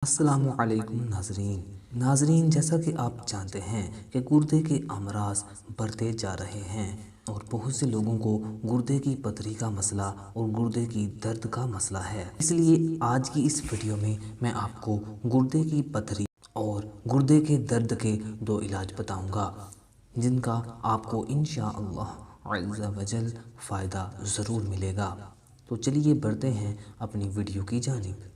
السلام علیکم ناظرین جیسا کہ آپ جانتے ہیں کہ گردے کے امراض بڑھتے جا رہے ہیں اور بہت سے لوگوں کو گردے کی پتھری کا مسئلہ اور گردے کی درد کا مسئلہ ہے۔ اس لیے آج کی اس ویڈیو میں میں آپ کو گردے کی پتھری اور گردے کے درد کے دو علاج بتاؤں گا جن کا آپ کو انشاءاللہ عز و جل فائدہ ضرور ملے گا۔ تو چلیے بڑھتے ہیں اپنی ویڈیو کی جانب۔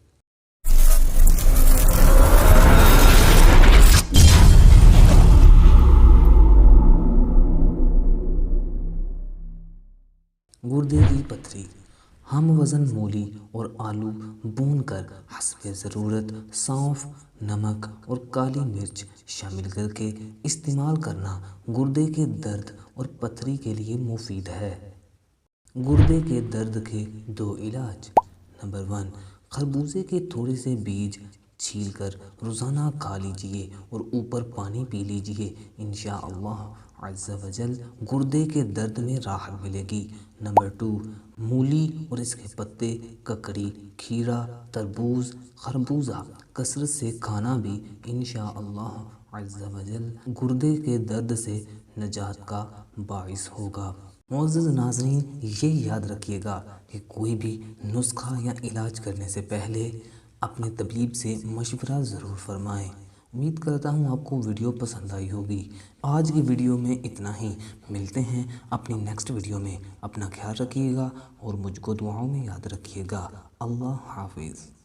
گردے کی پتھری، ہم وزن مولی اور آلو بھون کر حسب ضرورت سونف، نمک اور کالی مرچ شامل کر کے استعمال کرنا گردے کے درد اور پتھری کے لیے مفید ہے۔ گردے کے درد کے دو علاج۔ نمبر 1، خربوزے کے تھوڑے سے بیج چھیل کر روزانہ کھا لیجئے اور اوپر پانی پی لیجئے، انشاءاللہ عز و جل گردے کے درد میں راحت ملے گی۔ نمبر 2، مولی اور اس کے پتے، ککڑی، کھیرا، تربوز، خربوزہ کثرت سے کھانا بھی انشاءاللہ عز و جل گردے کے درد سے نجات کا باعث ہوگا۔ معزز ناظرین، یہ یاد رکھیے گا کہ کوئی بھی نسخہ یا علاج کرنے سے پہلے اپنے طبیب سے مشورہ ضرور فرمائیں۔ امید کرتا ہوں آپ کو ویڈیو پسند آئی ہوگی۔ آج کی ویڈیو میں اتنا ہی، ملتے ہیں اپنی نیکسٹ ویڈیو میں۔ اپنا خیال رکھیے گا اور مجھ کو دعاؤں میں یاد رکھیے گا۔ اللہ حافظ۔